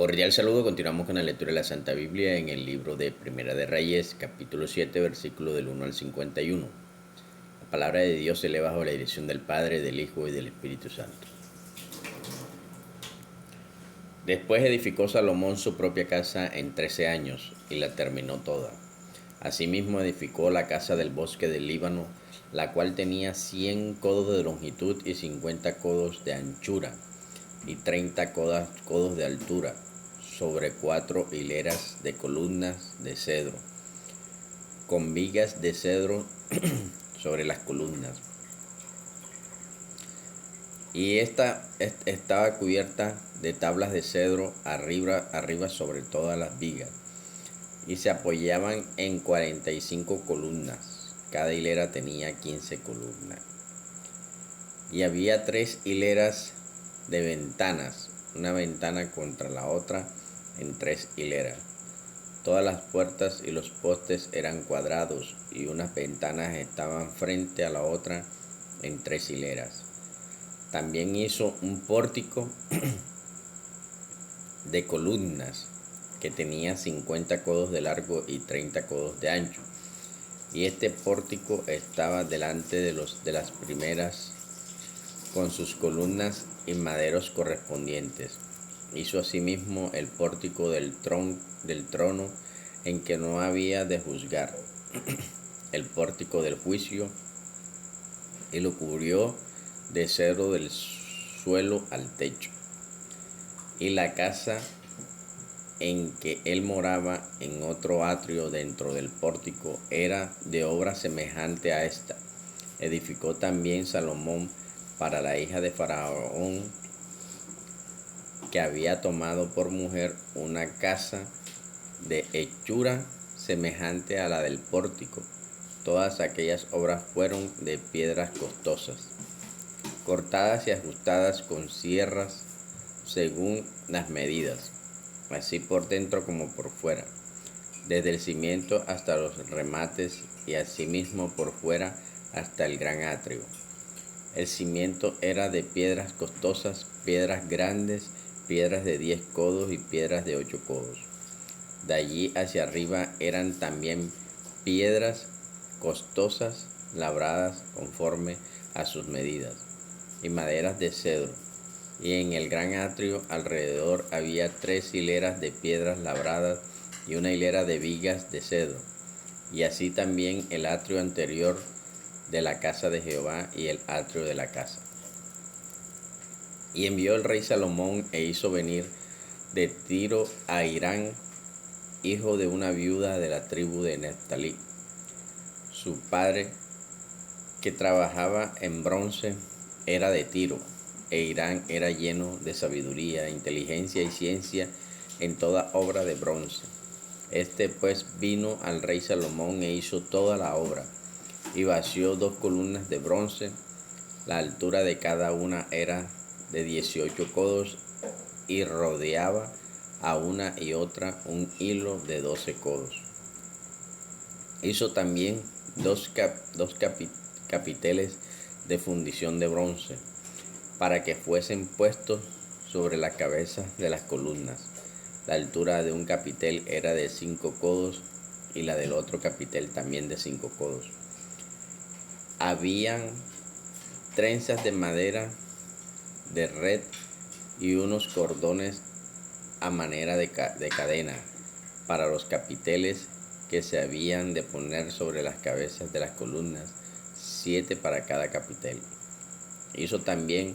Cordial saludo, continuamos con la lectura de la Santa Biblia en el libro de Primera de Reyes, capítulo 7, versículo del 1 al 51. La palabra de Dios se lee bajo la dirección del Padre, del Hijo y del Espíritu Santo. Después edificó Salomón su propia casa en 13 años y la terminó toda. Asimismo edificó la casa del bosque del Líbano, la cual tenía 100 codos de longitud y 50 codos de anchura y 30 codos de altura, sobre 4 hileras de columnas de cedro, con vigas de cedro sobre las columnas. Y esta estaba cubierta de tablas de cedro arriba sobre todas las vigas, y se apoyaban en 45 columnas. Cada hilera tenía 15 columnas. Y había 3 hileras de ventanas, una ventana contra la otra en 3 hileras. Todas las puertas y los postes eran cuadrados, y unas ventanas estaban frente a la otra en 3 hileras. También hizo un pórtico de columnas que tenía 50 codos de largo y 30 codos de ancho. Y este pórtico estaba delante de las primeras, con sus columnas y maderos correspondientes. Hizo asimismo el pórtico del trono en que no había de juzgar, el pórtico del juicio, y lo cubrió de cedro del suelo al techo. Y la casa en que él moraba en otro atrio dentro del pórtico era de obra semejante a esta. Edificó también Salomón para la hija de Faraón, que había tomado por mujer, una casa de hechura semejante a la del pórtico. Todas aquellas obras fueron de piedras costosas, cortadas y ajustadas con sierras según las medidas, así por dentro como por fuera, desde el cimiento hasta los remates, y asimismo por fuera hasta el gran atrio. El cimiento era de piedras costosas, piedras grandes, piedras de 10 codos y piedras de 8 codos. De allí hacia arriba eran también piedras costosas labradas conforme a sus medidas, y maderas de cedro. Y en el gran atrio alrededor había 3 hileras de piedras labradas y una hilera de vigas de cedro. Y así también el atrio anterior de la casa de Jehová y el atrio de la casa. Y envió el rey Salomón e hizo venir de Tiro a Hirán, hijo de una viuda de la tribu de Neftalí, su padre, que trabajaba en bronce, era de Tiro, e Hirán era lleno de sabiduría, inteligencia y ciencia en toda obra de bronce. Este pues vino al rey Salomón e hizo toda la obra, y vació 2 columnas de bronce. La altura de cada una era de 18 codos, y rodeaba a una y otra un hilo de 12 codos. Hizo también dos capiteles de fundición de bronce, para que fuesen puestos sobre las cabezas de las columnas. La altura de un capitel era de 5 codos, y la del otro capitel también de 5 codos. Habían trenzas de madera de red y unos cordones a manera de cadena para los capiteles que se habían de poner sobre las cabezas de las columnas, 7 para cada capitel. Hizo también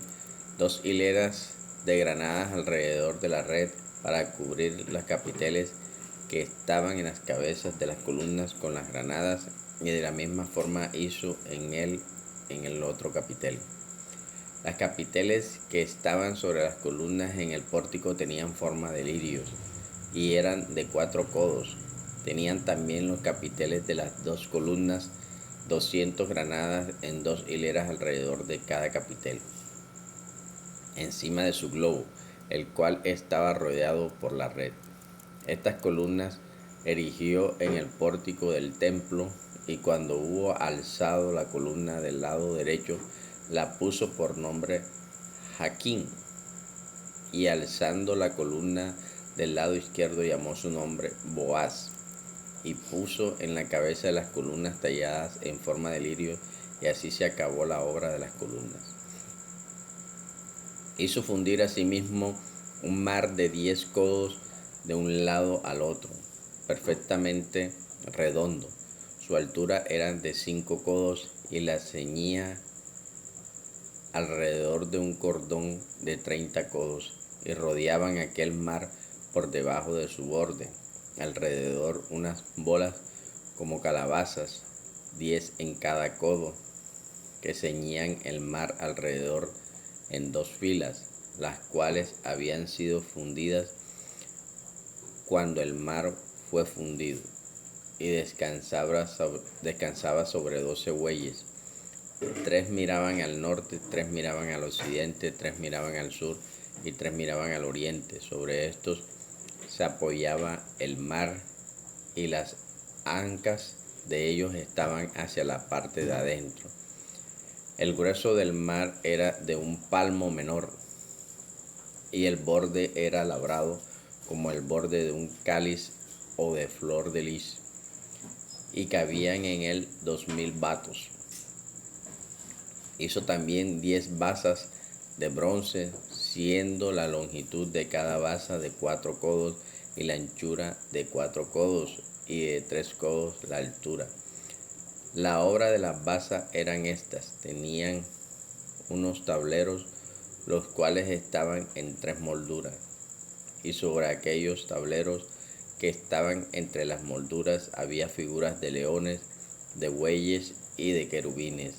2 hileras de granadas alrededor de la red para cubrir los capiteles que estaban en las cabezas de las columnas con las granadas, y de la misma forma hizo en el otro capitel. Las capiteles que estaban sobre las columnas en el pórtico tenían forma de lirios y eran de 4 codos. Tenían también los capiteles de las 2 columnas 200 granadas en 2 hileras alrededor de cada capitel, encima de su globo, el cual estaba rodeado por la red. Estas columnas erigió en el pórtico del templo, y cuando hubo alzado la columna del lado derecho, la puso por nombre Jaquín, y alzando la columna del lado izquierdo llamó su nombre Boaz, y puso en la cabeza de las columnas talladas en forma de lirio, y así se acabó la obra de las columnas. Hizo fundir asimismo un mar de 10 codos de un lado al otro, perfectamente redondo. Su altura era de 5 codos y la ceñía alrededor de un cordón de 30 codos, y rodeaban aquel mar por debajo de su borde, alrededor unas bolas como calabazas, 10 en cada codo, que ceñían el mar alrededor en 2 filas, las cuales habían sido fundidas cuando el mar fue fundido, y descansaba sobre 12 bueyes. 3 miraban al norte, 3 miraban al occidente, 3 miraban al sur y 3 miraban al oriente. Sobre estos se apoyaba el mar, y las ancas de ellos estaban hacia la parte de adentro. El grueso del mar era de un palmo menor, y el borde era labrado como el borde de un cáliz o de flor de lis, y cabían en él 2000 batos. Hizo también 10 basas de bronce, siendo la longitud de cada basa de 4 codos y la anchura de 4 codos, y de 3 codos la altura. La obra de las basas eran estas: tenían unos tableros, los cuales estaban en 3 molduras, y sobre aquellos tableros que estaban entre las molduras había figuras de leones, de bueyes y de querubines.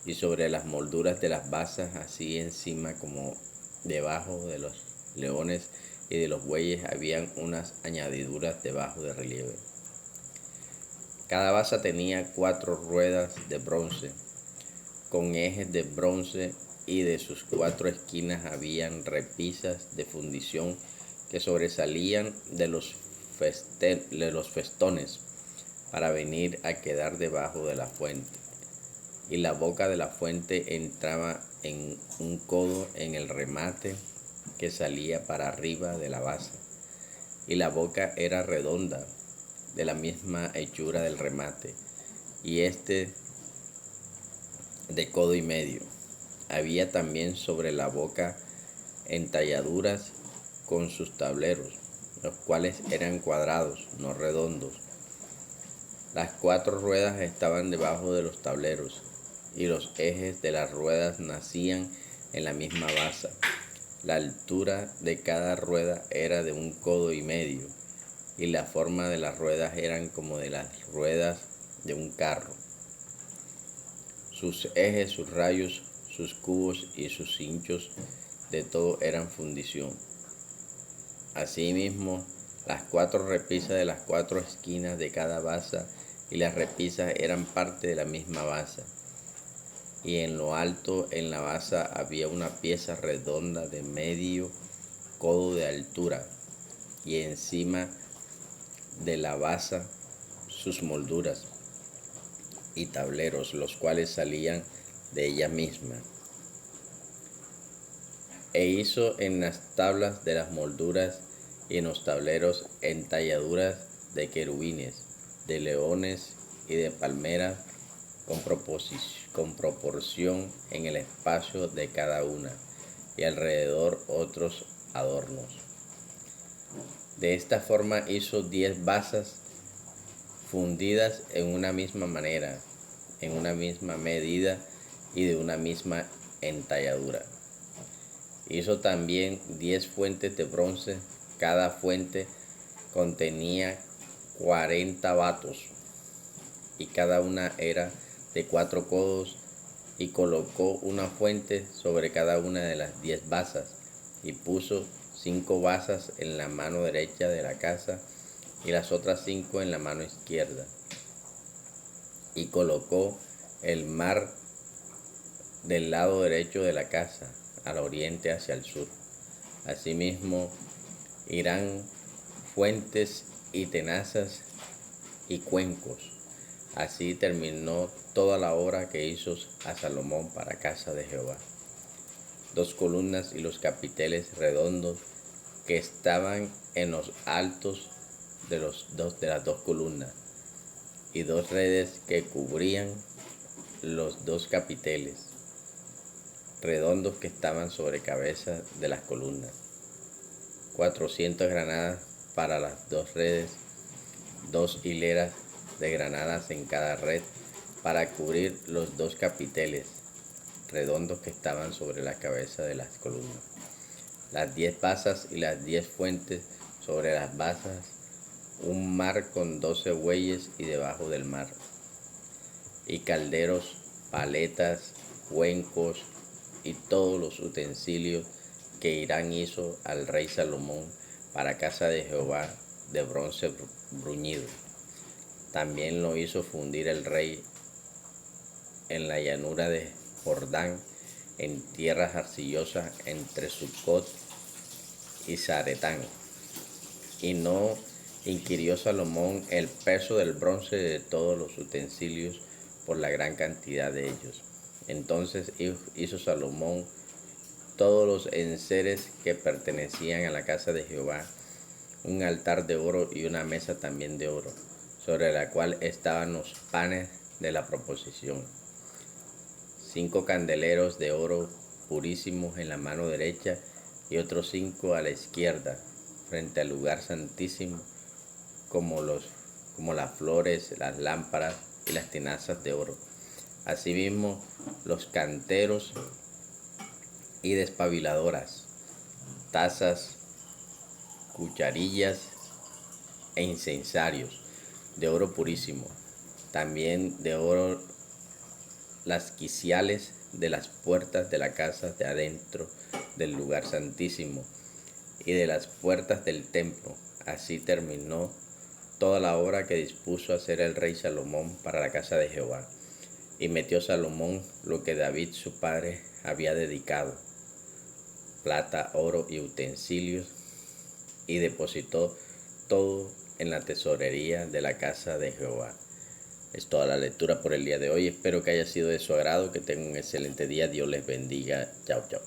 Y sobre las molduras de las basas, así encima como debajo de los leones y de los bueyes, habían unas añadiduras debajo de relieve. Cada basa tenía 4 ruedas de bronce, con ejes de bronce, y de sus 4 esquinas habían repisas de fundición que sobresalían de los festones para venir a quedar debajo de la fuente. Y la boca de la fuente entraba en un codo en el remate que salía para arriba de la basa, y la boca era redonda, de la misma hechura del remate, y de codo y medio. Había también sobre la boca entalladuras con sus tableros, los cuales eran cuadrados, no redondos. Las 4 ruedas estaban debajo de los tableros, y los ejes de las ruedas nacían en la misma basa. La altura de cada rueda era de 1 codo y medio, y la forma de las ruedas eran como de las ruedas de un carro. Sus ejes, sus rayos, sus cubos y sus hinchos, de todo eran fundición. Asimismo, las 4 repisas de las 4 esquinas de cada basa, y las repisas eran parte de la misma basa. Y en lo alto en la basa había una pieza redonda de medio codo de altura, y encima de la basa sus molduras y tableros, los cuales salían de ella misma. E hizo en las tablas de las molduras y en los tableros entalladuras de querubines, de leones y de palmeras, con proporción en el espacio de cada una, y alrededor otros adornos. De esta forma hizo 10 basas fundidas en una misma manera, en una misma medida y de una misma entalladura. Hizo también 10 fuentes de bronce, cada fuente contenía 40 batos, y cada una era de 4 codos, y colocó una fuente sobre cada una de las 10 basas, y puso 5 basas en la mano derecha de la casa, y las otras 5 en la mano izquierda. Y colocó el mar del lado derecho de la casa, al oriente hacia el sur. Asimismo, irán fuentes y tenazas y cuencos. Así terminó toda la obra que hizo a Salomón para casa de Jehová. 2 columnas y los capiteles redondos, que estaban en los altos de las dos columnas, y 2 redes que cubrían los 2 capiteles redondos que estaban sobre cabeza de las columnas. 400 granadas para las 2 redes, 2 hileras de granadas en cada red para cubrir los 2 capiteles redondos que estaban sobre la cabeza de las columnas. Las 10 basas y las 10 fuentes sobre las basas, un mar con 12 bueyes y debajo del mar, y calderos, paletas, cuencos y todos los utensilios que Hiram hizo al rey Salomón para casa de Jehová de bronce bruñido. También lo hizo fundir el rey en la llanura de Jordán, en tierras arcillosas entre Sucot y Zaretán. Y no inquirió Salomón el peso del bronce de todos los utensilios por la gran cantidad de ellos. Entonces hizo Salomón todos los enseres que pertenecían a la casa de Jehová, un altar de oro y una mesa también de oro, sobre la cual estaban los panes de la proposición. 5 candeleros de oro purísimos en la mano derecha y otros 5 a la izquierda, frente al lugar santísimo, como las flores, las lámparas y las tenazas de oro. Asimismo, los canteros y despabiladoras, tazas, cucharillas e incensarios de oro purísimo. También de oro las quiciales de las puertas de la casa de adentro del lugar santísimo y de las puertas del templo. Así terminó toda la obra que dispuso hacer el rey Salomón para la casa de Jehová. Y metió Salomón lo que David su padre había dedicado, plata, oro y utensilios, y depositó todo en la tesorería de la casa de Jehová. Es toda la lectura por el día de hoy. Espero que haya sido de su agrado, que tengan un excelente día. Dios les bendiga. Chao, chao.